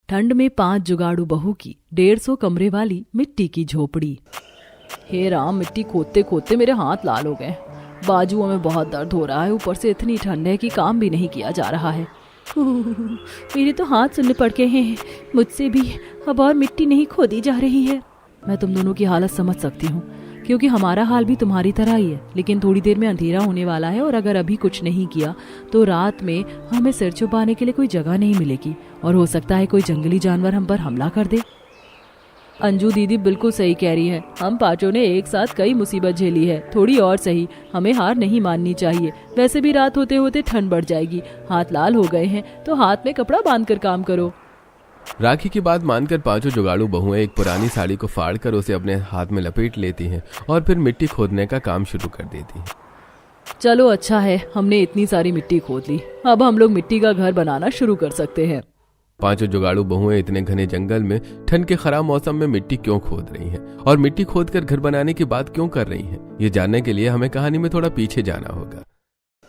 ठंड में 5 जुगाड़ू बहू की 150 कमरे वाली मिट्टी की झोपड़ी। हे राम, मिट्टी खोदते खोदते मेरे हाथ लाल हो गए। बाजुओं में बहुत दर्द हो रहा है, ऊपर से इतनी ठंड है कि काम भी नहीं किया जा रहा है। मेरे तो हाथ सुनने पड़ गए हैं, मुझसे भी अब और मिट्टी नहीं खोदी जा रही है। मैं तुम दोनों की हालत समझ सकती हूँ, क्योंकि हमारा हाल भी तुम्हारी तरह ही है। लेकिन थोड़ी देर में अंधेरा होने वाला है और अगर अभी कुछ नहीं किया तो रात में हमें सिर छुपाने के लिए कोई जगह नहीं मिलेगी और हो सकता है कोई जंगली जानवर हम पर हमला कर दे। अंजू दीदी बिल्कुल सही कह रही है। हम पांचों ने एक साथ कई मुसीबत झेली है, थोड़ी और सही, हमें हार नहीं माननी चाहिए। वैसे भी रात होते होते ठंड बढ़ जाएगी। हाथ लाल हो गए हैं तो हाथ में कपड़ा बांधकर काम करो। राखी की बात मानकर पांचों जुगाड़ू बहुएं एक पुरानी साड़ी को फाड़कर उसे अपने हाथ में लपेट लेती हैं और फिर मिट्टी खोदने का काम शुरू कर देती हैं। चलो अच्छा है, हमने इतनी सारी मिट्टी खोद ली, अब हम लोग मिट्टी का घर बनाना शुरू कर सकते हैं। पांचों जुगाड़ू बहुएं इतने घने जंगल में ठंड के खराब मौसम में मिट्टी क्यों खोद रही हैं और मिट्टी खोदकर घर बनाने की बात क्यों कर रही हैं, ये जानने के लिए हमें कहानी में थोड़ा पीछे जाना होगा।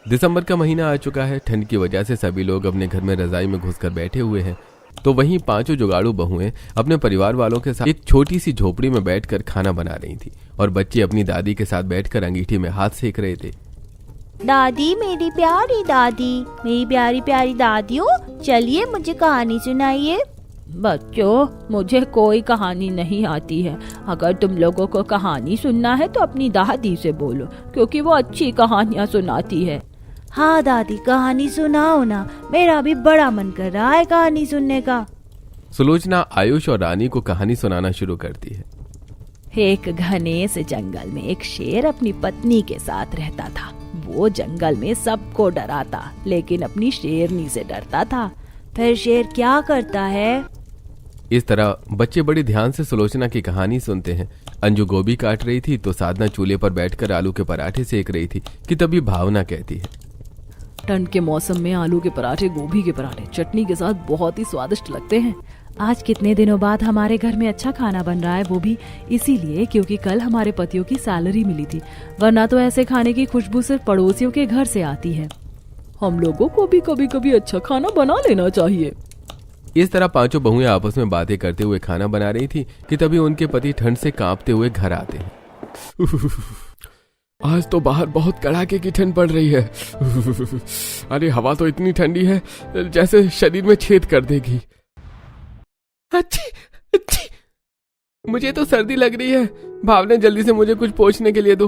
दिसंबर का महीना आ चुका है। ठंड की वजह से सभी लोग अपने घर में रजाई में घुसकर बैठे हुए हैं। तो वहीं पांचों जुगाड़ू बहुएं अपने परिवार वालों के साथ एक छोटी सी झोपड़ी में बैठकर खाना बना रही थी और बच्चे अपनी दादी के साथ बैठकर अंगीठी में हाथ सेक रहे थे। दादी, मेरी प्यारी दादी, मेरी प्यारी प्यारी दादियों, चलिए मुझे कहानी सुनाइए। बच्चों, मुझे कोई कहानी नहीं आती है। अगर तुम लोगों को कहानी सुनना है तो अपनी दादी से बोलो, क्योंकि वो अच्छी कहानियाँ सुनाती है। हाँ दादी, कहानी सुनाओ ना, मेरा भी बड़ा मन कर रहा है कहानी सुनने का। सुलोचना आयुष और रानी को कहानी सुनाना शुरू करती है। एक घने से जंगल में एक शेर अपनी पत्नी के साथ रहता था। वो जंगल में सबको डराता, लेकिन अपनी शेरनी से डरता था। फिर शेर क्या करता है? इस तरह बच्चे बड़ी ध्यान से सुलोचना की कहानी सुनते हैं। अंजू गोभी काट रही थी तो साधना चूल्हे पर बैठकर आलू के पराठे सेक रही थी कि तभी भावना कहती है, ठंड के मौसम में आलू के पराठे, गोभी के पराठे चटनी के साथ बहुत ही स्वादिष्ट लगते हैं। आज कितने दिनों बाद हमारे घर में अच्छा खाना बन रहा है, वो भी इसीलिए क्योंकि कल हमारे पतियों की सैलरी मिली थी, वरना तो ऐसे खाने की खुशबू सिर्फ पड़ोसियों के घर से आती है। हम लोगों को भी कभी कभी अच्छा खाना बना लेना चाहिए। इस तरह पांचों बहुएं आपस में बातें करते हुए खाना बना रही थी कि तभी उनके पति ठंड से कांपते हुए घर आते हैं। आज तो बाहर बहुत कड़ाके की ठंड पड़ रही है। अरे हवा तो इतनी ठंडी है जैसे शरीर में छेद कर देगी। अच्छी अच्छी, मुझे तो सर्दी लग रही है। भावने, जल्दी से मुझे कुछ पोंछने के लिए दो।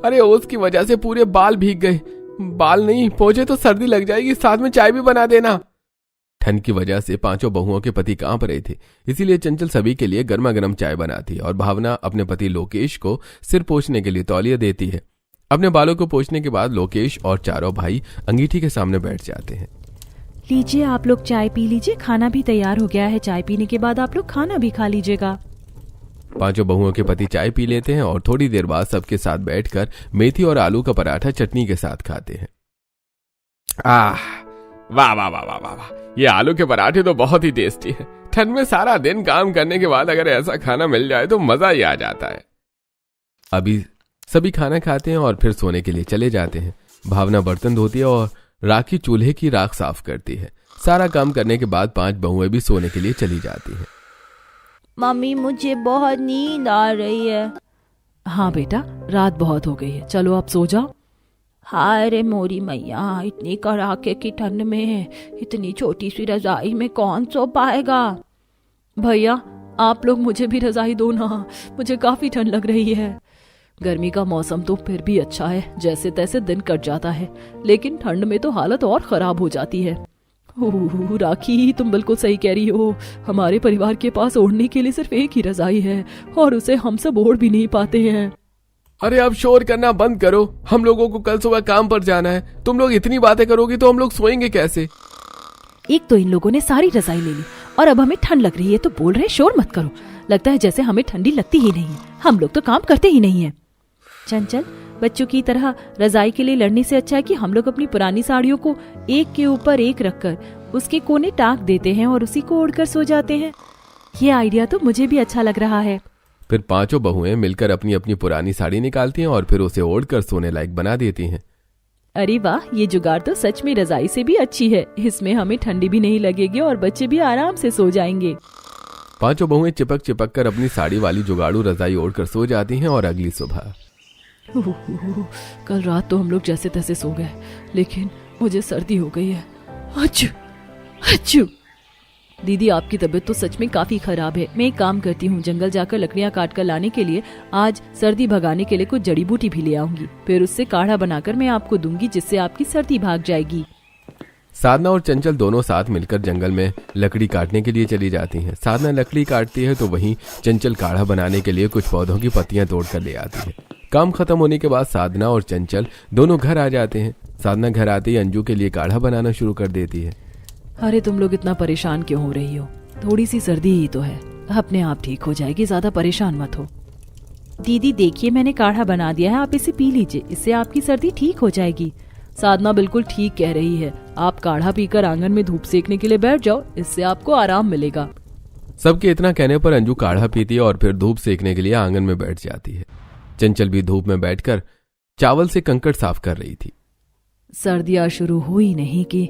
अरे ओस की वजह से पूरे बाल भीग गए। बाल नहीं, पोंछे तो सर्दी लग जाएगी। साथ में चाय भी बना देना। ठंड की वजह से पांचों बहुओं के पति कांप रहे थे, इसीलिए चंचल सभी के लिए गर्मा गर्म चाय बनाती और भावना अपने पति लोकेश को सिर पोंछने के लिए तौलिया देती है। अपने बालों को पोंछने के बाद लोकेश और चारों भाई अंगीठी के सामने बैठ जाते हैं। लीजिए, आप लोग चाय पी लीजिए, खाना भी तैयार हो गया है। चाय पीने के बाद आप लोग खाना भी खा लीजिएगा। पांचों बहुओं के पति चाय पी लेते हैं और थोड़ी देर बाद सबके साथ बैठकर मेथी और आलू का पराठा चटनी के साथ खाते हैं। आह, वाह वाह वाह वाह वाह, ये आलू के पराठे तो बहुत ही टेस्टी है। ठंड में सारा दिन काम करने के बाद अगर ऐसा खाना मिल जाए तो मजा ही आ जाता है। अभी सभी खाना खाते हैं और फिर सोने के लिए चले जाते हैं। भावना बर्तन धोती है और राखी चूल्हे की राख साफ करती है। सारा काम करने के बाद 5 बहुएं भी सोने के लिए चली जाती हैं। मम्मी, मुझे बहुत नींद आ रही है। हाँ बेटा, रात बहुत हो गई है, चलो आप सो जाओ। हाय रे मोरी मैया, इतनी कड़ाके की ठंड में इतनी छोटी सी रजाई में कौन सो पाएगा? भैया, आप लोग मुझे भी रजाई दो ना, मुझे काफी ठंड लग रही है। गर्मी का मौसम तो फिर भी अच्छा है, जैसे तैसे दिन कट जाता है, लेकिन ठंड में तो हालत और खराब हो जाती है। राखी, तुम बिल्कुल सही कह रही हो। हमारे परिवार के पास ओढ़ने के लिए सिर्फ एक ही रजाई है और उसे हम सब ओढ़ भी नहीं पाते हैं। अरे अब शोर करना बंद करो, हम लोगों को कल सुबह काम पर जाना है। तुम लोग इतनी बातें करोगी तो हम लोग सोएंगे कैसे? एक तो इन लोगों ने सारी रजाई ले ली और अब हमें ठंड लग रही है तो बोल रहे शोर मत करो। लगता है जैसे हमें ठंडी लगती ही नहीं है। हम लोग तो काम करते ही नहीं है। चंचल, बच्चों की तरह रजाई के लिए लड़ने से अच्छा है कि हम लोग अपनी पुरानी साड़ियों को एक के ऊपर एक रखकर उसके कोने टाक देते हैं और उसी को ओढ़कर सो जाते हैं। ये आइडिया तो मुझे भी अच्छा लग रहा है। फिर पांचों बहुएं मिलकर अपनी अपनी पुरानी साड़ी निकालती हैं और फिर उसे ओढ़कर सोने लायक बना देती हैं। अरे वाह, ये जुगाड़ तो सच में रजाई से भी अच्छी है। इसमें हमें ठंडी भी नहीं लगेगी और बच्चे भी आराम से सो जाएंगे। पांचों बहुएं चिपक चिपक कर अपनी साड़ी वाली जुगाड़ू रजाई ओढ़कर सो जाती हैं और अगली सुबह कल रात तो हम लोग जैसे तैसे सो गए, लेकिन मुझे सर्दी हो गई है। अच्छू अच्छू। दीदी, आपकी तबीयत तो सच में काफी खराब है। मैं एक काम करती हूँ, जंगल जाकर लकड़ियाँ काट कर लाने के लिए आज सर्दी भगाने के लिए कुछ जड़ी बूटी भी ले आऊंगी। फिर उससे काढ़ा बनाकर मैं आपको दूंगी, जिससे आपकी सर्दी भाग जाएगी। साधना और चंचल दोनों साथ मिलकर जंगल में लकड़ी काटने के लिए चली जाती हैं। साधना लकड़ी काटती है तो वहीं चंचल काढ़ा बनाने के लिए कुछ पौधों की पत्तियां तोड़ कर ले आती है। काम खत्म होने के बाद साधना और चंचल दोनों घर आ जाते हैं। साधना घर आते ही अंजू के लिए काढ़ा बनाना शुरू कर देती है। अरे तुम लोग इतना परेशान क्यों हो रही हो? थोड़ी सी सर्दी ही तो है, अपने आप ठीक हो जाएगी, ज्यादा परेशान मत हो। दीदी देखिए, मैंने काढ़ा बना दिया है, आप इसे पी लीजिए, इससे आपकी सर्दी ठीक हो जाएगी। साधना बिल्कुल ठीक कह रही है, आप काढ़ा पीकर आंगन में धूप सेकने के लिए बैठ जाओ, इससे आपको आराम मिलेगा। सबके इतना कहने पर अंजू काढ़ा पीती है और फिर धूप सेकने के लिए आंगन में बैठ जाती है। चंचल भी धूप में बैठकर चावल से कंकड़ साफ कर रही थी। सर्दियां शुरू हुई नहीं कि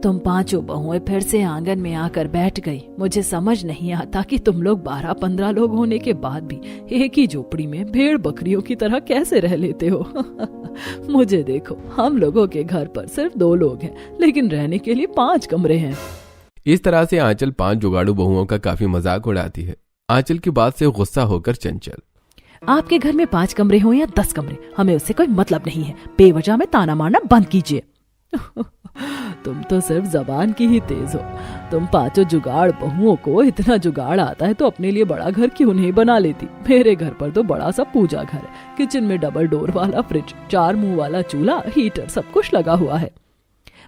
तुम पांचों बहुएं फिर से आंगन में आकर बैठ गई। मुझे समझ नहीं आता कि तुम लोग 12-15 लोग होने के बाद भी एक ही झोपड़ी में भेड़ बकरियों की तरह कैसे रह लेते हो। मुझे देखो, हम लोगों के घर पर सिर्फ 2 लोग हैं, लेकिन रहने के लिए 5 कमरे हैं। इस तरह से आंचल 5 जुगाड़ू बहुओं का काफी मजाक उड़ाती है। आंचल की बात से गुस्सा होकर चंचल, आपके घर में 5 कमरे हो या 10 कमरे, हमें उससे कोई मतलब नहीं है। बेवजह में ताना मारना बंद कीजिए। तुम तो सिर्फ जबान की ही तेज हो। तुम 5 जुगाड़ बहुओं को इतना जुगाड़ आता है तो अपने लिए बड़ा घर क्यों नहीं बना लेती? मेरे घर पर तो बड़ा सा पूजा घर है। किचन में डबल डोर वाला फ्रिज, 4 मुंह वाला चूल्हा, हीटर, सब कुछ लगा हुआ है।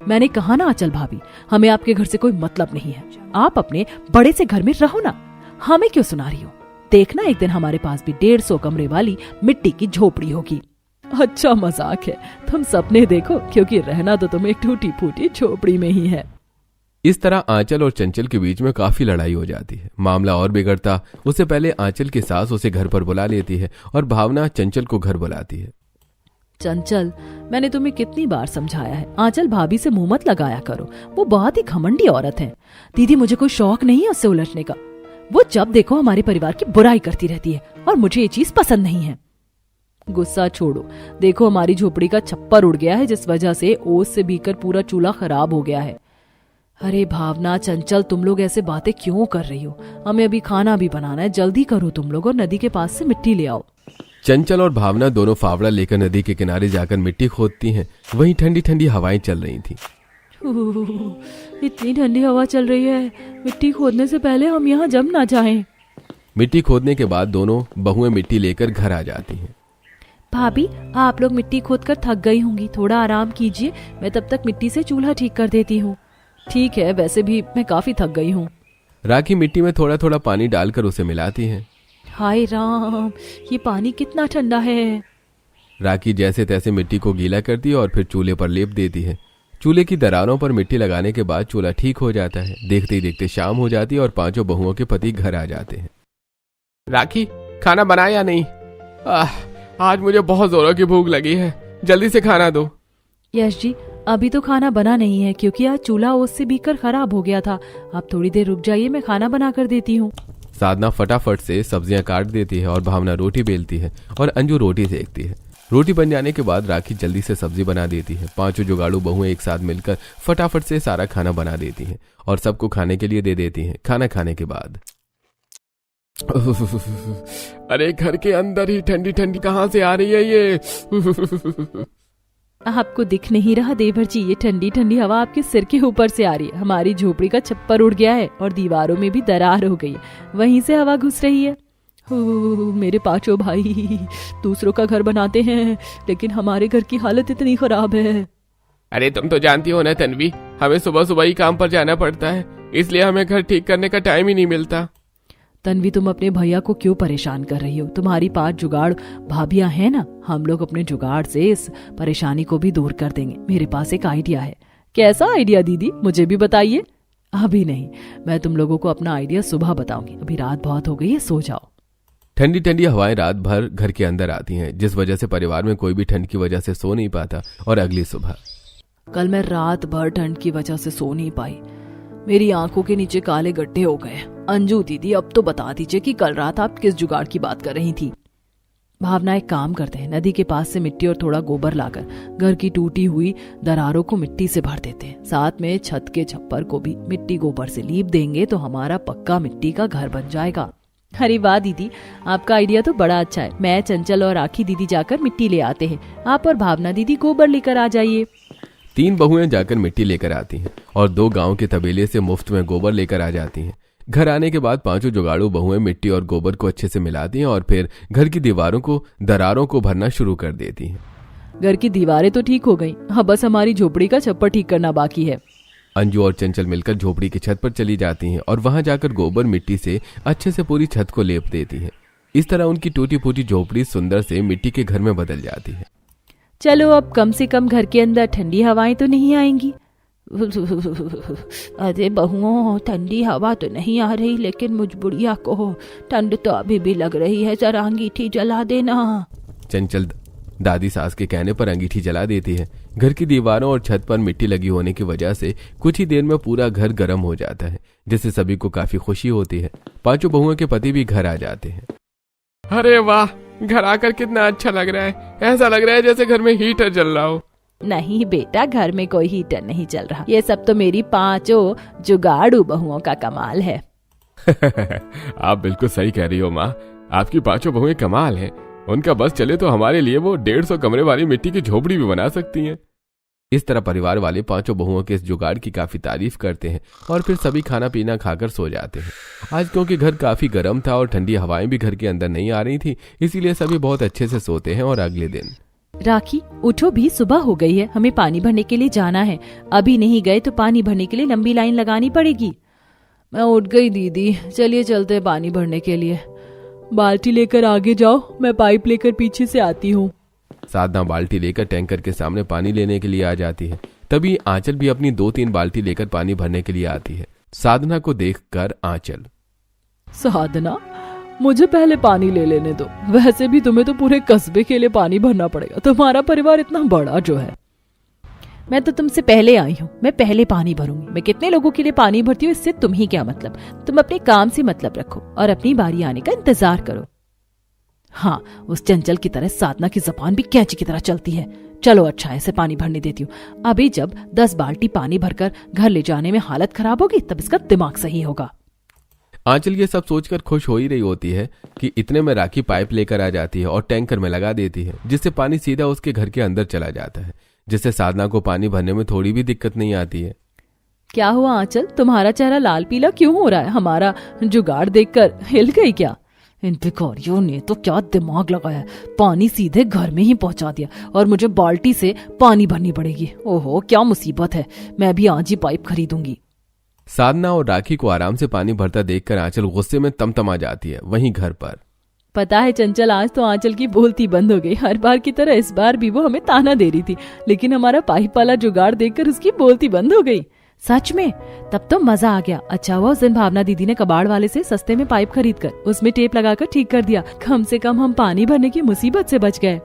मैंने कहा ना आंचल भाभी, हमें आपके घर से कोई मतलब नहीं है। आप अपने बड़े से घर में रहो ना, हमें क्यों सुना रही हो? देखना, एक दिन हमारे पास भी 150 कमरे वाली मिट्टी की झोपड़ी होगी। अच्छा मजाक है, तुम सपने देखो, क्योंकि रहना तो तुम्हें एक टूटी फूटी झोपड़ी में ही है। इस तरह आंचल और चंचल के बीच में काफी लड़ाई हो जाती है। मामला और बिगड़ता उससे पहले आंचल की सास उसे घर पर बुला लेती है और भावना चंचल को घर बुलाती है। चंचल, मैंने तुम्हें कितनी बार समझाया है, आंचल भाभी से मुंह मत लगाया करो। वो बहुत ही घमंडी औरत है। दीदी, मुझे कोई शौक नहीं है उससे उलझने का। वो जब देखो हमारे परिवार की बुराई करती रहती है और मुझे ये चीज पसंद नहीं है। गुस्सा छोड़ो, देखो हमारी झोपड़ी का छप्पर उड़ गया है, जिस वजह से ओस से भीकर पूरा चूल्हा खराब हो गया है। अरे भावना, चंचल, तुम लोग ऐसे बातें क्यों कर रही हो? हमें अभी खाना भी बनाना है, जल्दी करो तुम लोग और नदी के पास से मिट्टी ले आओ। चंचल और भावना दोनों फावड़ा लेकर नदी के किनारे जाकर मिट्टी खोदती हैं। वहीं ठंडी ठंडी हवाएं चल रही थी। इतनी ठंडी हवा चल रही है, मिट्टी खोदने से पहले हम यहाँ जम ना जाएं। मिट्टी खोदने के बाद दोनों बहुएं मिट्टी लेकर घर आ जाती हैं। भाभी, आप लोग मिट्टी खोदकर थक गई होंगी, थोड़ा आराम कीजिए, मैं तब तक मिट्टी से चूल्हा ठीक कर देती हूँ। ठीक है, वैसे भी मैं काफी थक गई हूँ। राखी मिट्टी में थोड़ा थोड़ा पानी डालकर उसे मिलाती है। हाय राम, ये पानी कितना ठंडा है। राखी जैसे तैसे मिट्टी को गीला करती है और फिर चूल्हे पर लेप देती है। चूल्हे की दरारों पर मिट्टी लगाने के बाद चूल्हा ठीक हो जाता है। देखते ही देखते शाम हो जाती है और 5 बहुओं के पति घर आ जाते हैं। राखी, खाना बनाया या नहीं? आज मुझे बहुत जोरों की भूख लगी है, जल्दी से खाना दो। यश जी, अभी तो खाना बना नहीं है क्योंकि आज चूल्हा ओस से भीकर खराब हो गया था। आप थोड़ी देर रुक जाइए, मैं खाना बना कर देती हूँ। साधना फटाफट से सब्जियां काट देती है और भावना रोटी बेलती है और अंजू रोटी सेकती है। रोटी बन जाने के बाद राखी जल्दी से सब्जी बना देती है। 5 जुगाड़ू बहुएं एक साथ मिलकर फटाफट से सारा खाना बना देती हैं और सबको खाने के लिए दे देती हैं। खाना खाने के बाद अरे घर के अंदर ही ठंडी ठंडी कहाँ से आ रही है ये? आपको दिख नहीं रहा देवर जी, ये ठंडी ठंडी हवा आपके सिर के ऊपर से आ रही है। हमारी झोपड़ी का छप्पर उड़ गया है और दीवारों में भी दरार हो गई है, वहीं से हवा घुस रही है। मेरे 5 भाई दूसरों का घर बनाते हैं, लेकिन हमारे घर की हालत इतनी खराब है। अरे तुम तो जानती हो ना तन्वी, हमें सुबह सुबह ही काम पर जाना पड़ता है, इसलिए हमें घर ठीक करने का टाइम ही नहीं मिलता। तन्वी, तुम अपने भैया को क्यों परेशान कर रही हो? तुम्हारी 5 जुगाड़ भाभियां हैं ना, हम लोग अपने जुगाड़ से इस परेशानी को भी दूर कर देंगे। मेरे पास एक आइडिया है। कैसा आइडिया दीदी, मुझे भी बताइए। अभी नहीं, मैं तुम लोगों को अपना आइडिया सुबह बताऊंगी, अभी रात बहुत हो गई है, सो जाओ। ठंडी ठंडी हवाएं रात भर घर के अंदर आती हैं, जिस वजह से परिवार में कोई भी ठंड की वजह से सो नहीं पाता। और अगली सुबह कल मैं रात भर ठंड की वजह से सो नहीं पाई। मेरी आंखों के नीचे काले गड्ढे हो गए। अंजू दीदी, अब तो बता दीजिए कि कल रात आप किस जुगाड़ की बात कर रही थी। भावना, एक काम करते हैं, नदी के पास से मिट्टी और थोड़ा गोबर लाकर घर की टूटी हुई दरारों को मिट्टी से भर देते हैं। साथ में छत के छप्पर को भी मिट्टी गोबर से लीप देंगे तो हमारा पक्का मिट्टी का घर बन जाएगा। अरे वाह दीदी, आपका आइडिया तो बड़ा अच्छा है। मैं, चंचल और राखी दीदी जाकर मिट्टी ले आते हैं। आप और भावना दीदी गोबर लेकर आ जाइए। 3 बहुएं जाकर मिट्टी लेकर आती हैं और 2 गांव के तबेले से मुफ्त में गोबर लेकर आ जाती हैं। घर आने के बाद 5 जुगाड़ू बहुएं मिट्टी और गोबर को अच्छे से मिलाती हैं और फिर घर की दीवारों को दरारों को भरना शुरू कर देती हैं। घर की दीवारें तो ठीक हो गई, हाँ बस हमारी झोपड़ी का छप्पर ठीक करना बाकी है। अंजू और चंचल मिलकर झोपड़ी की छत पर चली जाती हैं और वहां जाकर गोबर मिट्टी से अच्छे से पूरी छत को लेप देती हैं। इस तरह उनकी टूटी फूटी झोपड़ी सुंदर से मिट्टी के घर में बदल जाती है। चलो अब कम से कम घर के अंदर ठंडी हवाएं तो नहीं आएंगी। अरे बहुओं, ठंडी हवा तो नहीं आ रही, लेकिन मुझ बुढ़िया को ठंड तो अभी भी लग रही है। जरा अंगीठी जला देना। चंचल दादी सास के कहने पर अंगीठी जला देती है। घर की दीवारों और छत पर मिट्टी लगी होने की वजह से कुछ ही देर में पूरा घर गर्म हो जाता है, जिससे सभी को काफी खुशी होती है। 5 बहुओं के पति भी घर आ जाते हैं। अरे वाह, घर आकर कितना अच्छा लग रहा है। ऐसा लग रहा है जैसे घर में हीटर जल रहा हो। नहीं बेटा, घर में कोई हीटर नहीं चल रहा। ये सब तो मेरी 5 जुगाड़ू बहुओं का कमाल है। आप बिल्कुल सही कह रही हो माँ, आपकी 5 बहुएं कमाल हैं। उनका बस चले तो हमारे लिए वो 150 कमरे वाली मिट्टी की झोपड़ी भी बना सकती हैं। इस तरह परिवार वाले 5 बहुओं के इस जुगाड़ की काफी तारीफ करते हैं और फिर सभी खाना पीना खाकर सो जाते हैं। आज क्योंकि घर काफी गर्म था और ठंडी हवाएं भी घर के अंदर नहीं आ रही थी, इसीलिए सभी बहुत अच्छे से सोते हैं। और अगले दिन राखी, उठो भी, सुबह हो गई है। हमें पानी भरने के लिए जाना है। अभी नहीं गए तो पानी भरने के लिए लंबी लाइन लगानी पड़ेगी। मैं उठ गई दीदी, चलिए चलते हैं पानी भरने के लिए। बाल्टी लेकर आगे जाओ, मैं पाइप लेकर पीछे से आती हूँ। साधना बाल्टी लेकर टैंकर के सामने पानी लेने के लिए आ जाती है। तभी आंचल भी अपनी 2-3 बाल्टी लेकर पानी भरने के लिए आती है। साधना को देखकर आंचल, साधना, मुझे पहले पानी ले लेने दो। वैसे भी तुम्हें तो पूरे कस्बे के लिए पानी भरना पड़ेगा, तुम्हारा परिवार इतना बड़ा जो है। मैं तो तुमसे पहले आई हूँ, मैं पहले पानी भरूंगी। मैं कितने लोगों के लिए पानी भरती हूँ, इससे तुम्हें क्या मतलब। तुम अपने काम से मतलब रखो और अपनी बारी आने का इंतजार करो। हाँ, उस चंचल की तरह साधना की जुबान भी कैंची की तरह चलती है। चलो अच्छा, ऐसे पानी भरने देती हूँ। अभी जब 10 बाल्टी पानी भरकर घर ले जाने में हालत खराब होगी, तब इसका दिमाग सही होगा। आंचल ये सब सोचकर खुश हो ही रही होती है कि इतने में राखी पाइप लेकर आ जाती है और टैंकर में लगा देती है, जिससे पानी सीधा उसके घर के अंदर चला जाता है, जिससे साधना को पानी भरने में थोड़ी भी दिक्कत नहीं आती है। क्या हुआ आंचल, तुम्हारा चेहरा लाल पीला क्यों हो रहा है? हमारा जुगाड़ देखकर हिल गई क्या? इन भिखारियों ने तो क्या दिमाग लगाया, पानी सीधे घर में ही पहुंचा दिया और मुझे बाल्टी से पानी भरनी पड़ेगी। ओहो, क्या मुसीबत है। मैं भी आज ही पाइप खरीदूंगी। साधना और राखी को आराम से पानी भरता देखकर आंचल गुस्से में तमतमा जाती है। वहीं घर पर पता है चंचल, आज तो आंचल की बोलती बंद हो गई। हर बार की तरह इस बार भी वो हमें ताना दे रही थी, लेकिन हमारा पाइप वाला जुगाड़ देखकर उसकी बोलती बंद हो गई। सच में? तब तो मजा आ गया। अच्छा हुआ उस दिन भावना दीदी ने कबाड़ वाले से सस्ते में पाइप खरीद कर उसमें टेप लगाकर ठीक कर दिया। कम से कम हम पानी भरने की मुसीबत से बच गए।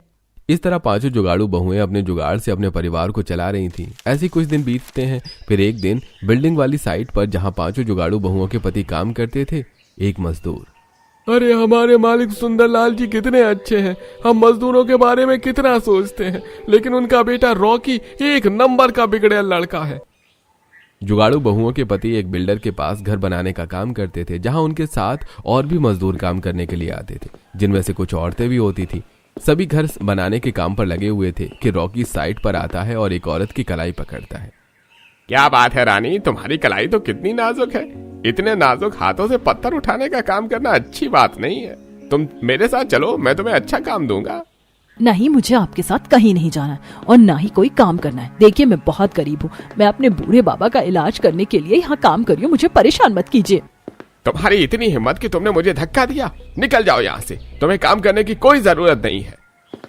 इस तरह 5 जुगाड़ू बहुएं अपने जुगाड़ से अपने परिवार को चला रही थीं। ऐसे कुछ दिन बीतते हैं। फिर एक दिन बिल्डिंग वाली साइट पर जहां 5 जुगाड़ू बहुओं के पति काम करते थे, एक मजदूर, अरे हमारे मालिक सुंदरलाल जी कितने अच्छे हैं। हम मजदूरों के बारे में कितना सोचते हैं, लेकिन उनका बेटा रॉकी 1 नंबर का बिगड़ेल लड़का है। जुगाड़ू बहुओं के पति एक बिल्डर के पास घर बनाने का काम करते थे, जहां उनके साथ और भी मजदूर काम करने के लिए आते थे, जिनमें से कुछ औरतें भी होती थी। सभी घर बनाने के काम पर लगे हुए थे कि रॉकी साइट पर आता है और एक औरत की कलाई पकड़ता है। क्या बात है रानी, तुम्हारी कलाई तो कितनी नाजुक है। इतने नाजुक हाथों से पत्थर उठाने का काम करना अच्छी बात नहीं है। तुम मेरे साथ चलो, मैं तुम्हें अच्छा काम दूंगा। नहीं, मुझे आपके साथ कहीं नहीं जाना और ना ही कोई काम करना है। देखिए, मैं बहुत गरीब हूँ। मैं अपने बूढ़े बाबा का इलाज करने के लिए यहाँ काम कर रही हूँ। मुझे परेशान मत कीजिए। तुम्हारी इतनी हिम्मत कि तुमने मुझे धक्का दिया। निकल जाओ यहाँ से, तुम्हें काम करने की कोई जरूरत नहीं है।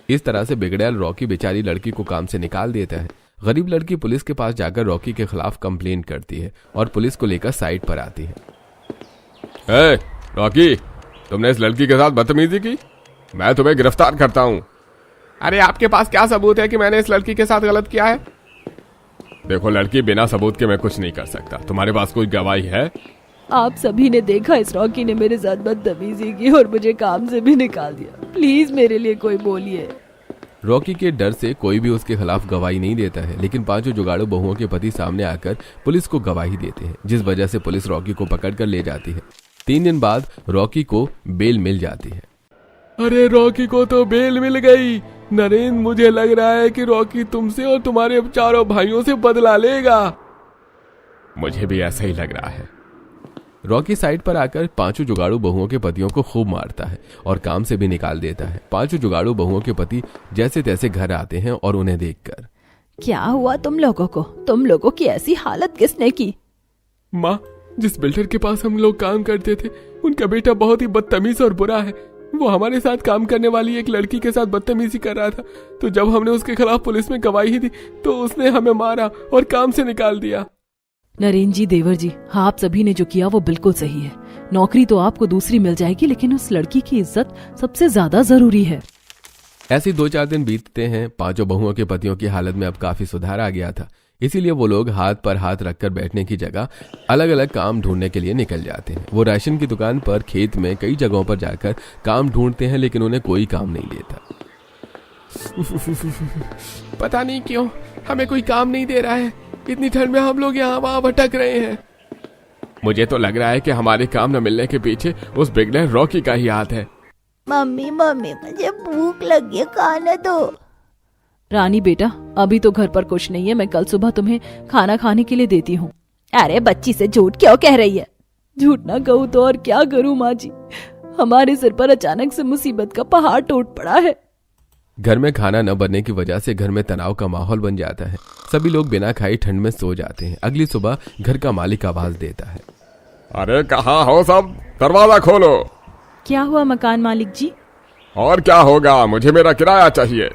इस तरह से बिगड़ैल रॉकी बेचारी लड़की को काम से निकाल देता है। गरीब लड़की पुलिस के पास जाकर रॉकी के खिलाफ कंप्लेन करती है और पुलिस को लेकर साइट पर आती है। रॉकी, तुमने इस लड़की के साथ बदतमीजी की, मैं तुम्हें गिरफ्तार करता हूँ। अरे आपके पास क्या सबूत है कि मैंने इस लड़की के साथ गलत किया है? देखो लड़की, बिना सबूत के मैं कुछ नहीं कर सकता। तुम्हारे पास कोई गवाही है? आप सभी ने देखा इस रॉकी ने मेरे साथ बदतमीजी की और मुझे काम से भी निकाल दिया। प्लीज मेरे लिए कोई बोलिए। रॉकी के डर से कोई भी उसके खिलाफ गवाही नहीं देता है, लेकिन पांचों जुगाड़ू बहुओं के पति सामने आकर पुलिस को गवाही देते हैं, जिस वजह से पुलिस रॉकी को पकड़कर ले जाती है। 3 दिन बाद रॉकी को बेल मिल जाती है। अरे रॉकी को तो बेल मिल गई। नरेंद्र, मुझे लग रहा है कि रॉकी तुमसे और तुम्हारे चारों भाइयों से बदला लेगा। मुझे भी ऐसा ही लग रहा है। रॉकी साइड पर आकर पांचों जुगाड़ू बहुओं के पतियों को खूब मारता है और काम से भी निकाल देता है। पांचों जुगाड़ू बहुओं के पति जैसे तैसे घर आते हैं और उन्हें देखकर, क्या हुआ तुम लोगों को? तुम लोगों की ऐसी हालत किसने की? माँ, जिस बिल्डर के पास हम लोग काम करते थे, उनका बेटा बहुत ही बदतमीज और बुरा है। वो हमारे साथ काम करने वाली एक लड़की के साथ बदतमीजी कर रहा था, तो जब हमने उसके खिलाफ पुलिस में गवाही दी तो उसने हमें मारा और काम से निकाल दिया। नरेंद्र जी, देवर जी, हाँ, आप सभी ने जो किया वो बिल्कुल सही है। नौकरी तो आपको दूसरी मिल जाएगी, लेकिन उस लड़की की इज्जत सबसे ज्यादा जरूरी है। ऐसे 2-4 दिन बीतते हैं। पांचों बहुओं के पतियों की हालत में अब काफी सुधार आ गया था, इसीलिए वो लोग हाथ पर हाथ रखकर बैठने की जगह अलग अलग काम ढूंढने के लिए निकल जाते हैं। वो राशन की दुकान पर, खेत में, कई जगहों पर जाकर काम ढूंढते हैं, लेकिन उन्हें कोई काम नहीं देता। पता नहीं क्यों हमें कोई काम नहीं दे रहा है। इतनी ठंड में हम लोग यहाँ वहाँ भटक रहे हैं। मुझे तो लग रहा है कि हमारे काम न मिलने के पीछे उस बिगड़े रॉकी का ही हाथ है। मम्मी मुझे भूख लगी है, खाना दो। रानी बेटा, अभी तो घर पर कुछ नहीं है, मैं कल सुबह तुम्हें खाना खाने के लिए देती हूँ। अरे बच्ची से झूठ क्यों कह रही है? झूठ ना कहूँ तो और क्या करूँ माँ जी, हमारे सिर पर अचानक से मुसीबत का पहाड़ टूट पड़ा है। घर में खाना न बनने की वजह से घर में तनाव का माहौल बन जाता है। सभी लोग बिना खाई ठंड में सो जाते हैं। अगली सुबह घर का मालिक आवाज देता है, अरे कहाँ हो सब, दरवाजा खोलो। क्या हुआ मकान मालिक जी? और क्या होगा, मुझे मेरा किराया चाहिए।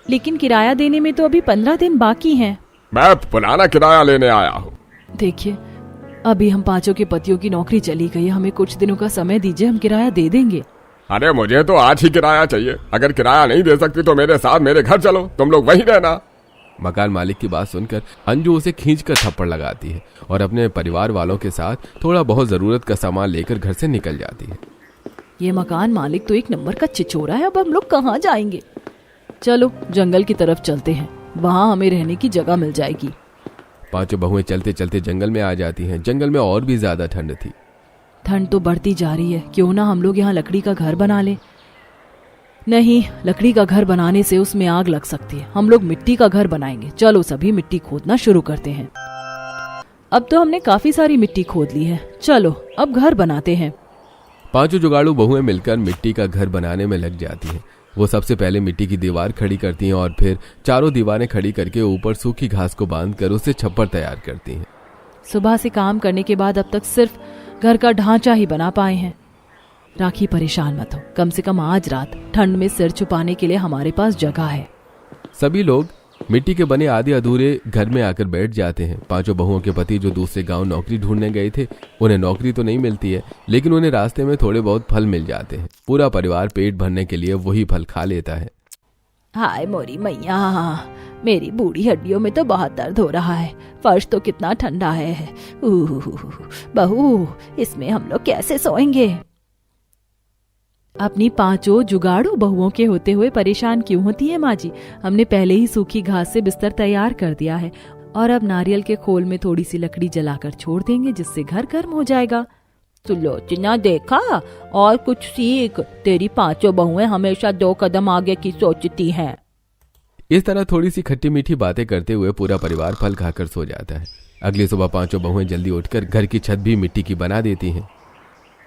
लेकिन किराया देने में तो अभी 15 दिन बाकी हैं। मैं पुराना किराया लेने आया हूँ। देखिए, अभी हम पांचों के पतियों की नौकरी चली गई है, हमें कुछ दिनों का समय दीजिए, हम किराया दे देंगे। अरे मुझे तो आज ही किराया चाहिए। अगर किराया नहीं दे सकती तो मेरे साथ मेरे घर चलो, तुम लोग वहीं रहना। मकान मालिक की बात सुनकर अंजू उसे खींचकर थप्पड़ लगाती है और अपने परिवार वालों के साथ थोड़ा बहुत जरूरत का सामान लेकर घर से निकल जाती है। ये मकान मालिक तो एक नंबर का चिचोरा है। अब हम लोग कहाँ जाएंगे? चलो जंगल की तरफ चलते हैं, वहाँ हमें रहने की जगह मिल जाएगी। पांचों बहुएं चलते चलते जंगल में आ जाती हैं। जंगल में और भी ज्यादा ठंड थी। ठंड तो बढ़ती जा रही है, क्यों ना हम लोग यहाँ लकड़ी का घर बना ले। नहीं, लकड़ी का घर बनाने से उसमें आग लग सकती है। हम लोग मिट्टी का घर बनाएंगे। चलो सभी मिट्टी खोदना शुरू करते हैं। अब तो हमने काफी सारी मिट्टी खोद ली है, चलो अब घर बनाते हैं। पांचों जुगाड़ू बहुएं मिलकर मिट्टी का घर बनाने में लग जाती हैं। वो सबसे पहले मिट्टी की दीवार खड़ी करती हैं और फिर चारों दीवारें खड़ी करके ऊपर सूखी घास को बांधकर उससे छप्पर तैयार करती हैं। सुबह से काम करने के बाद अब तक सिर्फ घर का ढांचा ही बना पाए हैं। राखी, परेशान मत हो, कम से कम आज रात ठंड में सिर छुपाने के लिए हमारे पास जगह है। सभी लोग मिट्टी के बने आधे अधूरे घर में आकर बैठ जाते हैं। पांचों बहुओं के पति जो दूसरे गांव नौकरी ढूंढने गए थे, उन्हें नौकरी तो नहीं मिलती है, लेकिन उन्हें रास्ते में थोड़े बहुत फल मिल जाते हैं। पूरा परिवार पेट भरने के लिए वही फल खा लेता है। हाय मोरी मैया, मेरी बूढ़ी हड्डियों में तो बहुत दर्द हो रहा है। फर्श तो कितना ठंडा है। बहू, इसमें हम लोग कैसे सोएंगे? अपनी पांचों जुगाड़ू बहुओं के होते हुए परेशान क्यों होती है माँ जी? हमने पहले ही सूखी घास से बिस्तर तैयार कर दिया है और अब नारियल के खोल में थोड़ी सी लकड़ी जलाकर छोड़ देंगे, जिससे घर गर्म हो जाएगा। सुलोचना, देखा, और कुछ सीख। तेरी पांचों बहुएं हमेशा 2 कदम आगे की सोचती हैं। इस तरह थोड़ी सी खट्टी मीठी बातें करते हुए पूरा परिवार फल खाकर सो जाता है। अगली सुबह पांचों बहुएं जल्दी उठकर घर की छत भी मिट्टी की बना देती हैं।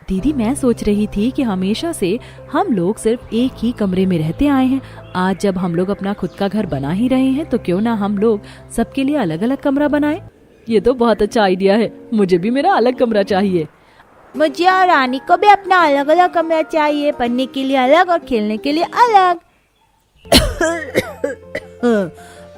दीदी, मैं सोच रही थी कि हमेशा से हम लोग सिर्फ एक ही कमरे में रहते आए हैं। आज जब हम लोग अपना खुद का घर बना ही रहे हैं, तो क्यों ना हम लोग सबके लिए अलग अलग कमरा बनाएं? ये तो बहुत अच्छा आइडिया है। मुझे भी मेरा अलग कमरा चाहिए। मुझे और रानी को भी अपना अलग अलग कमरा चाहिए, पढ़ने के लिए अलग और खेलने के लिए अलग।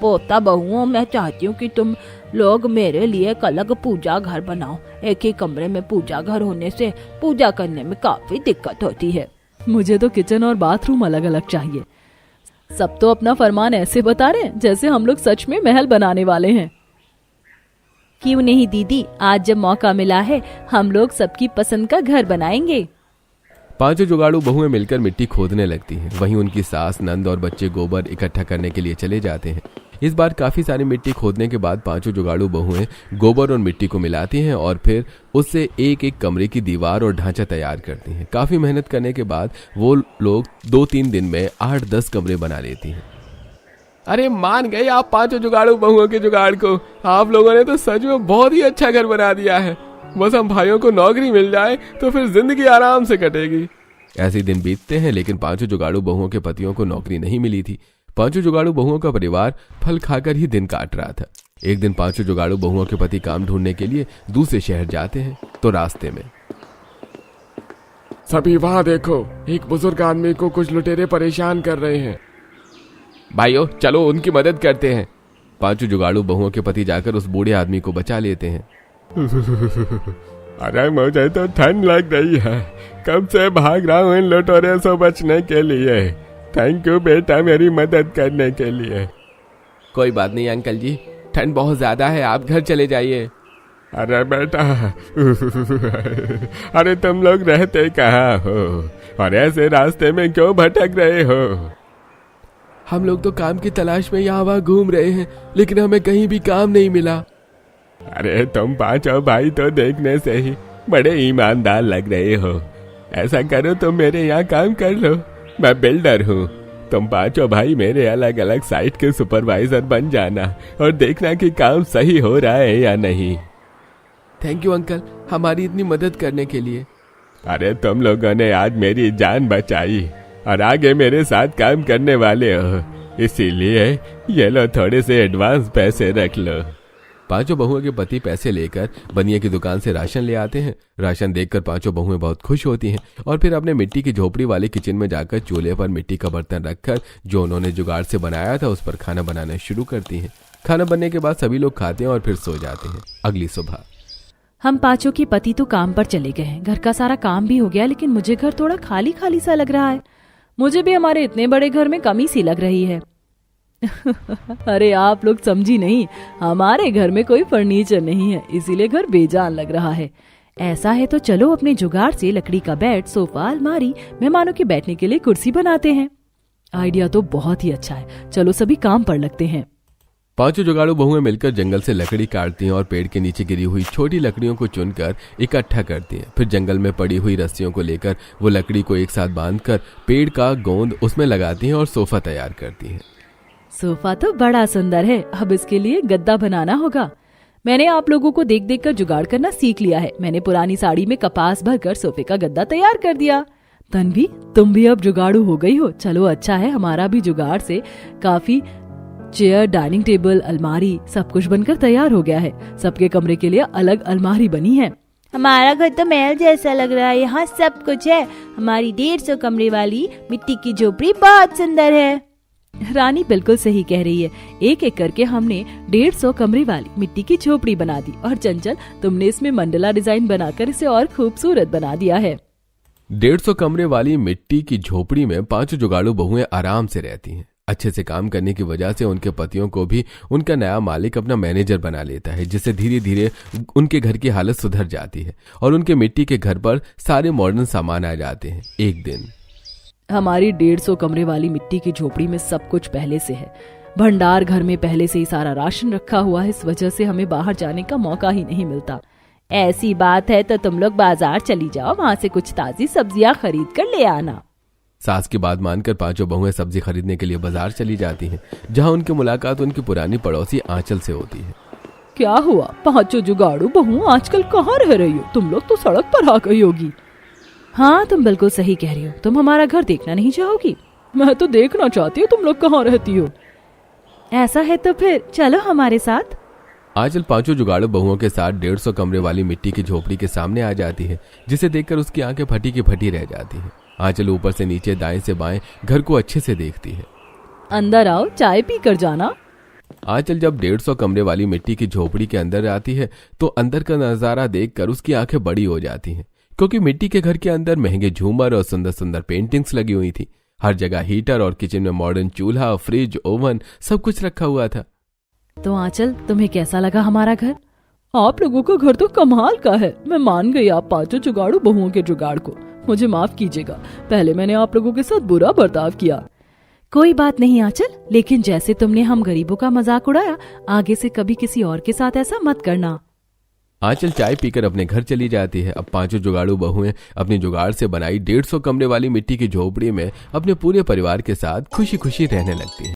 पोता बहुओं, मैं चाहती हूँ कि तुम लोग मेरे लिए एक अलग पूजा घर बनाओ। एक ही कमरे में पूजा घर होने से पूजा करने में काफी दिक्कत होती है। मुझे तो किचन और बाथरूम अलग अलग चाहिए। सब तो अपना फरमान ऐसे बता रहे हैं जैसे हम लोग सच में महल बनाने वाले हैं। क्यों नहीं दीदी, आज जब मौका मिला है हम लोग सबकी पसंद का घर बनाएंगे। पांचों जुगाड़ू बहुएं मिलकर मिट्टी खोदने लगती हैं। वहीं उनकी सास, नंद और बच्चे गोबर इकट्ठा करने के लिए चले जाते हैं। इस बार काफी सारी मिट्टी खोदने के बाद पांचों जुगाड़ू बहुएं गोबर और मिट्टी को मिलाती हैं और फिर उससे एक एक कमरे की दीवार और ढांचा तैयार करती हैं। काफी मेहनत करने के बाद वो लोग 2-3 दिन में 8-10 कमरे बना लेती हैं। अरे मान गए आप पांचों जुगाड़ू बहुओं के जुगाड़ को। आप लोगों ने तो सच में बहुत ही अच्छा घर बना दिया है। बस हम भाइयों को नौकरी मिल जाए तो फिर जिंदगी आराम से कटेगी। ऐसे दिन बीतते हैं, लेकिन पांचों जुगाड़ू बहुओं के पतियों को नौकरी नहीं मिली थी। पांचों जुगाड़ू बहुओं का परिवार फल खाकर ही दिन काट रहा था। एक दिन पांचों जुगाड़ू बहुओं के पति काम ढूंढने के लिए दूसरे शहर जाते हैं तो रास्ते में सभी वहां देखो, एक बुजुर्ग आदमी को कुछ लुटेरे परेशान कर रहे हैं। भाइयों चलो उनकी मदद करते हैं। पांचों जुगाड़ू बहुओं के पति जाकर उस बूढ़े आदमी को बचा लेते हैं। अरे मुझे तो ठंड लग रही है, कब से भाग रहा हूँ इन लुटेरों से बचने के लिए। थैंक यू बेटा मेरी मदद करने के लिए। कोई बात नहीं अंकल जी, ठंड बहुत ज्यादा है, आप घर चले जाइए। अरे बेटा अरे तुम लोग रहते कहाँ हो और ऐसे रास्ते में क्यों भटक रहे हो? हम लोग तो काम की तलाश में यहाँ वहाँ घूम रहे हैं, लेकिन हमें कहीं भी काम नहीं मिला। अरे तुम पांचों भाई तो देखने से ही बड़े ईमानदार लग रहे हो। ऐसा करो तुम मेरे यहाँ काम कर लो, मैं बिल्डर हूँ। तुम पांचों भाई मेरे अलग अलग साइट के सुपरवाइजर बन जाना और देखना कि काम सही हो रहा है या नहीं। थैंक यू अंकल, हमारी इतनी मदद करने के लिए। अरे तुम लोगों ने आज मेरी जान बचाई और आगे मेरे साथ काम करने वाले हो, इसीलिए ये लो थोड़े से एडवांस पैसे रख लो। पांचों बहुओं के पति पैसे लेकर बनिया की दुकान से राशन ले आते हैं। राशन देखकर पांचों बहुएं बहुत खुश होती हैं और फिर अपने मिट्टी की झोपड़ी वाले किचन में जाकर चूल्हे पर मिट्टी का बर्तन रखकर जो उन्होंने जुगाड़ से बनाया था उस पर खाना बनाना शुरू करती हैं। खाना बनने के बाद सभी लोग खाते हैं और फिर सो जाते हैं। अगली सुबह हम पांचों के पति तो काम पर चले गए हैं। घर का सारा काम भी हो गया, लेकिन मुझे घर थोड़ा खाली खाली सा लग रहा है। मुझे भी हमारे इतने बड़े घर में कमी सी लग रही है। अरे आप लोग समझी नहीं, हमारे घर में कोई फर्नीचर नहीं है, इसीलिए घर बेजान लग रहा है। ऐसा है तो चलो अपने जुगाड़ से लकड़ी का बेड, सोफा, अलमारी, मेहमानों के बैठने के लिए कुर्सी बनाते हैं। आइडिया तो बहुत ही अच्छा है, चलो सभी काम पर लगते हैं। पांचों जुगाड़ू बहुएं मिलकर जंगल से लकड़ी काटती हैं और पेड़ के नीचे गिरी हुई छोटी लकड़ियों को चुनकर इकट्ठा करती हैं। फिर जंगल में पड़ी हुई रस्सियों को लेकर वो लकड़ी को एक साथ बांधकर पेड़ का गोंद उसमें लगाती हैं और सोफा तैयार करती हैं। सोफा तो बड़ा सुंदर है, अब इसके लिए गद्दा बनाना होगा। मैंने आप लोगों को देख देख कर जुगाड़ करना सीख लिया है। मैंने पुरानी साड़ी में कपास भरकर सोफे का गद्दा तैयार कर दिया। तन्वी, तुम भी अब जुगाड़ू हो गई हो। चलो अच्छा है, हमारा भी जुगाड़ से काफी चेयर, डाइनिंग टेबल, अलमारी सब कुछ बनकर तैयार हो गया है। सबके कमरे के लिए अलग अलमारी बनी है। हमारा घर तो महल जैसा लग रहा है, यहाँ सब कुछ है। हमारी 150 कमरे वाली मिट्टी की झोपड़ी बहुत सुंदर है। रानी बिल्कुल सही कह रही है। एक एक करके हमने 150 कमरे वाली मिट्टी की झोपड़ी बना दी और चंचल तुमने इसमें मंडला डिजाइन बनाकर इसे और खूबसूरत बना दिया है। 150 कमरे वाली मिट्टी की झोपड़ी में पांचों जुगाड़ू बहुएं आराम से रहती हैं। अच्छे से काम करने की वजह से उनके पतियों को भी उनका नया मालिक अपना मैनेजर बना लेता है, जिससे धीरे धीरे उनके घर की हालत सुधर जाती है और उनके मिट्टी के घर पर सारे मॉडर्न सामान आ जाते हैं। एक दिन हमारी 150 कमरे वाली मिट्टी की झोपड़ी में सब कुछ पहले से है। भंडार घर में पहले से ही सारा राशन रखा हुआ है, इस वजह से हमें बाहर जाने का मौका ही नहीं मिलता। ऐसी बात है तो तुम लोग बाजार चली जाओ, वहाँ से कुछ ताजी सब्जियाँ खरीद कर ले आना। सास की बात मानकर पांचों बहुएं सब्जी खरीदने के लिए बाजार चली जाती हैं, जहां उनकी मुलाकात उनकी पुरानी पड़ोसी आंचल से होती है। क्या हुआ पांचों जुगाड़ू बहू, आजकल कहाँ रह रही हो? तुम लोग तो सड़क पर आ गई होगी। हाँ, तुम बिल्कुल सही कह रही हो। तुम हमारा घर देखना नहीं चाहोगी? मैं तो देखना चाहती हूँ तुम लोग कहाँ रहती हो। ऐसा है तो फिर चलो हमारे साथ। आंचल पांचों जुगाड़ू बहुओं के साथ 150 कमरे वाली मिट्टी की झोपड़ी के सामने आ जाती है, जिसे देखकर उसकी आंखें फटी की फटी रह जाती हैं। आंचल ऊपर से नीचे, दाएं से बाएं घर को अच्छे से देखती है। अंदर आओ, चाय पी कर जाना। आंचल जब 150 कमरे वाली मिट्टी की झोपड़ी के अंदर आती है तो अंदर का नजारा देखकर उसकी आंखें बड़ी हो जाती हैं, क्योंकि मिट्टी के घर के अंदर महंगे झूमर और सुंदर सुंदर पेंटिंग्स लगी हुई थी। हर जगह हीटर और किचन में मॉडर्न चूल्हा, फ्रिज, ओवन सब कुछ रखा हुआ था। तो आंचल, तुम्हें कैसा लगा हमारा घर? आप लोगों का घर तो कमाल का है। मैं मान गई आप पांचों जुगाड़ू बहुओं के जुगाड़ को। मुझे माफ कीजिएगा, पहले मैंने आप लोगों के साथ बुरा बर्ताव किया। कोई बात नहीं आंचल, लेकिन जैसे तुमने हम गरीबों का मजाक उड़ाया, आगे से कभी किसी और के साथ ऐसा मत करना। आंचल चाय पीकर अपने घर चली जाती है। अब पांचों जुगाड़ू बहुएं अपनी जुगाड़ से बनाई 150 कमरे वाली मिट्टी की झोपड़ी में अपने पूरे परिवार के साथ खुशी खुशी रहने लगती हैं।